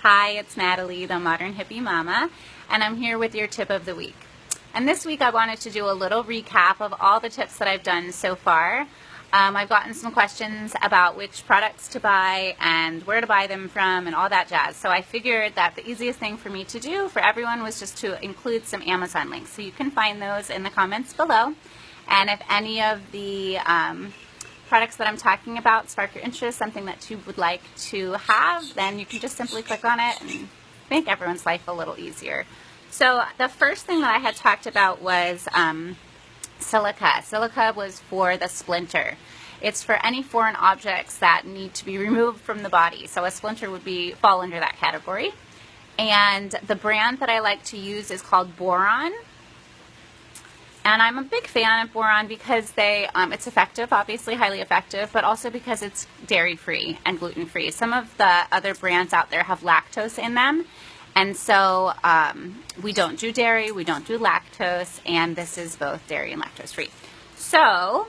Hi, it's Natalie, the Modern Hippie Mama, and I'm here with your tip of the week. And this week I wanted to do a little recap of all the tips that I've done so far. I've gotten some questions about which products to buy and where to buy them from and all that jazz. So I figured that the easiest thing for me to do for everyone was just to include some Amazon links. So you can find those in the comments below. And if any of the products that I'm talking about spark your interest, something that you would like to have, then you can just simply click on it and make everyone's life a little easier. So the first thing that I had talked about was silica. Silica was for the splinter. It's for any foreign objects that need to be removed from the body. So a splinter would fall under that category. And the brand that I like to use is called Boron. And I'm a big fan of Boron because it's effective, obviously highly effective, but also because it's dairy-free and gluten-free. Some of the other brands out there have lactose in them, and so we don't do dairy, we don't do lactose, and this is both dairy and lactose-free. So,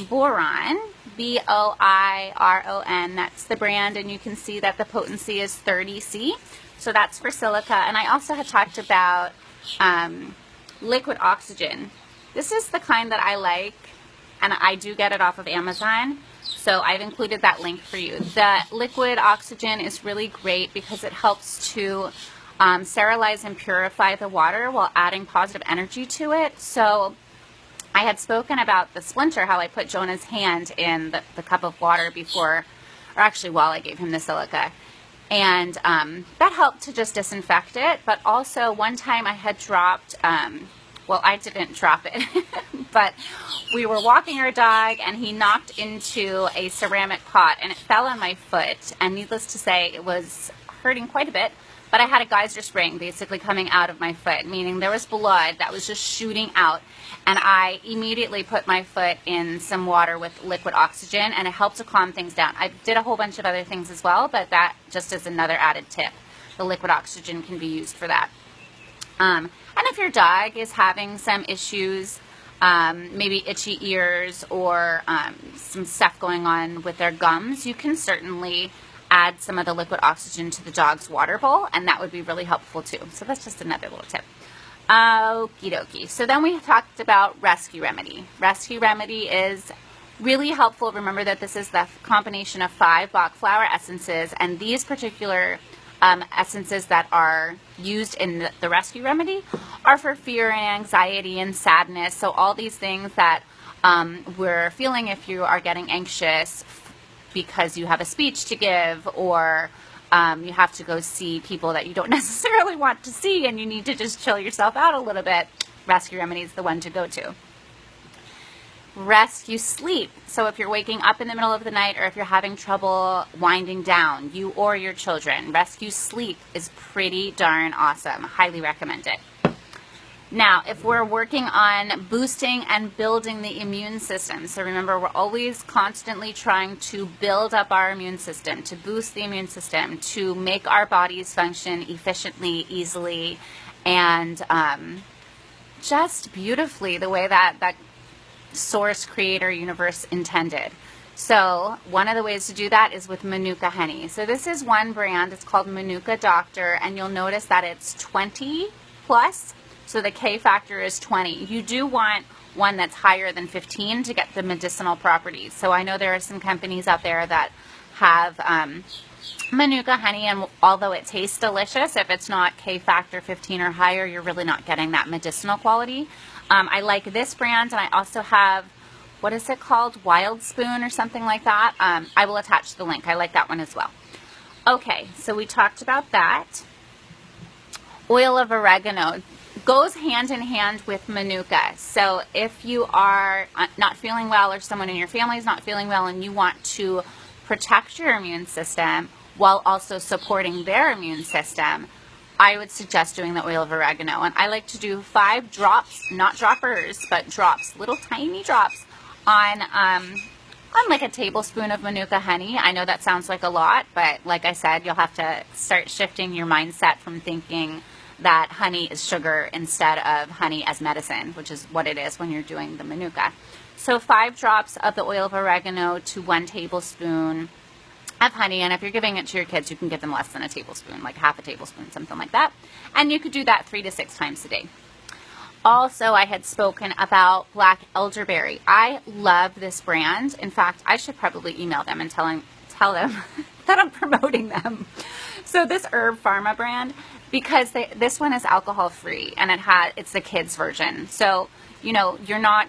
Boron, B-O-I-R-O-N, that's the brand, and you can see that the potency is 30C, so that's for silica. And I also had talked about liquid oxygen. This is the kind that I like, and I do get it off of Amazon, so I've included that link for you. The liquid oxygen is really great because it helps to sterilize and purify the water while adding positive energy to it. So I had spoken about the splinter, how I put Jonah's hand in the cup of water before, or actually while I gave him the silica. And that helped to just disinfect it. But also one time I had dropped, well, I didn't drop it, but we were walking our dog and he knocked into a ceramic pot and it fell on my foot. And needless to say, it was hurting quite a bit. But I had a geyser spring basically coming out of my foot, meaning there was blood that was just shooting out. And I immediately put my foot in some water with liquid oxygen, and it helped to calm things down. I did a whole bunch of other things as well, but that just is another added tip. The liquid oxygen can be used for that. And if your dog is having some issues, maybe itchy ears or some stuff going on with their gums, you can certainly add some of the liquid oxygen to the dog's water bowl, and that would be really helpful too. So that's just another little tip. Okie dokie. So then we talked about Rescue Remedy. Rescue Remedy is really helpful. Remember that this is the combination of 5 Bach flower essences, and these particular essences that are used in the Rescue Remedy are for fear and anxiety and sadness. So all these things that we're feeling if you are getting anxious because you have a speech to give, or you have to go see people that you don't necessarily want to see and you need to just chill yourself out a little bit, Rescue Remedy is the one to go to. Rescue Sleep. So if you're waking up in the middle of the night or if you're having trouble winding down, you or your children, Rescue Sleep is pretty darn awesome. Highly recommend it. Now, if we're working on boosting and building the immune system, so remember, we're always constantly trying to build up our immune system, to boost the immune system, to make our bodies function efficiently, easily, and just beautifully the way that source, creator, universe intended. So one of the ways to do that is with Manuka honey. So this is one brand. It's called Manuka Doctor, and you'll notice that it's 20 plus. So the K factor is 20. You do want one that's higher than 15 to get the medicinal properties. So I know there are some companies out there that have Manuka honey, and although it tastes delicious, if it's not K factor 15 or higher, you're really not getting that medicinal quality. I like this brand, and I also have, what is it called? Wild Spoon or something like that. I will attach the link. I like that one as well. Okay, so we talked about that. Oil of oregano goes hand in hand with Manuka. So if you are not feeling well, or someone in your family is not feeling well, and you want to protect your immune system while also supporting their immune system, I would suggest doing the oil of oregano. And I like to do 5 drops, not droppers, but drops, little tiny drops on like a tablespoon of Manuka honey. I know that sounds like a lot, but like I said, you'll have to start shifting your mindset from thinking that honey is sugar instead of honey as medicine, which is what it is when you're doing the Manuka. So 5 drops of the oil of oregano to 1 tablespoon of honey, and if you're giving it to your kids, you can give them less than a tablespoon, like half a tablespoon, something like that. And you could do that 3 to 6 times a day. Also, I had spoken about black elderberry. I love this brand. In fact, I should probably email them and tell them that I'm promoting them. So this Herb Pharma brand, because this one is alcohol free, and it's the kids version. So, you know, you're not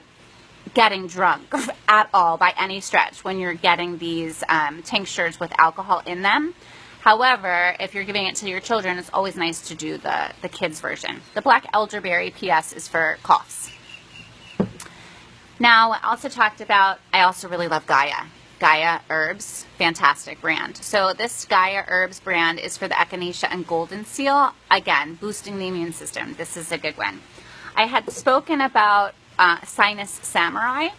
getting drunk at all by any stretch when you're getting these tinctures with alcohol in them. However, if you're giving it to your children, it's always nice to do the kids version. The black elderberry, PS, is for coughs. Now, I also talked about, I also really love Gaia. Gaia Herbs, fantastic brand. So this Gaia Herbs brand is for the echinacea and golden seal. Again, boosting the immune system. This is a good one. I had spoken about Sinus Samurai.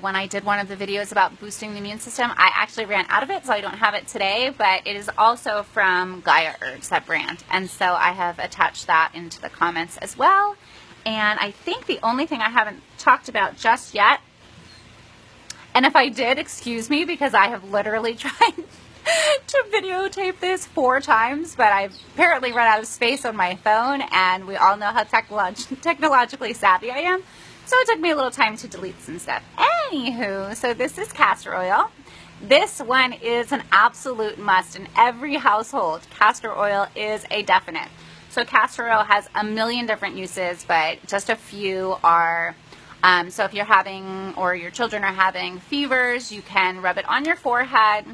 When I did one of the videos about boosting the immune system. I actually ran out of it, so I don't have it today, but it is also from Gaia Herbs, that brand. And so I have attached that into the comments as well. And I think the only thing I haven't talked about just yet, and if I did, excuse me, because I have literally tried to videotape this 4 times, but I've apparently run out of space on my phone, and we all know how technologically savvy I am. So it took me a little time to delete some stuff. Anywho, so this is castor oil. This one is an absolute must in every household. Castor oil is a definite. So castor oil has a million different uses, but just a few are, so if you're having, or your children are having fevers, you can rub it on your forehead.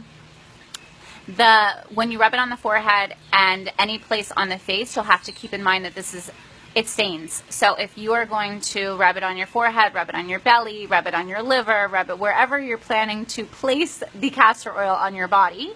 When you rub it on the forehead and any place on the face, you'll have to keep in mind that it stains. So if you are going to rub it on your forehead, rub it on your belly, rub it on your liver, rub it wherever you're planning to place the castor oil on your body,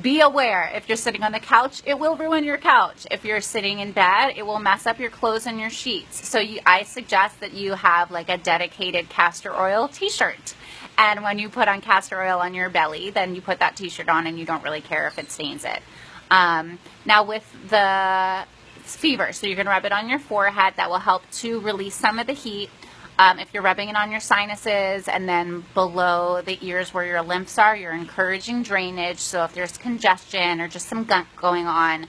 be aware, if you're sitting on the couch, it will ruin your couch. If you're sitting in bed, it will mess up your clothes and your sheets. So I suggest that you have like a dedicated castor oil t-shirt. And when you put on castor oil on your belly, then you put that t-shirt on and you don't really care if it stains it. Now with the fever, so you're going to rub it on your forehead. That will help to release some of the heat. If you're rubbing it on your sinuses and then below the ears where your lymphs are, you're encouraging drainage. So if there's congestion or just some gunk going on,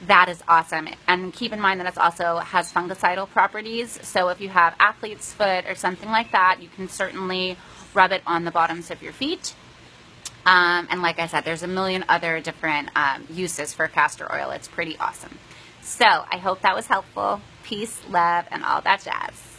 that is awesome. And keep in mind that it also has fungicidal properties. So if you have athlete's foot or something like that, you can certainly rub it on the bottoms of your feet. And like I said, there's a million other different uses for castor oil. It's pretty awesome. So I hope that was helpful. Peace, love, and all that jazz.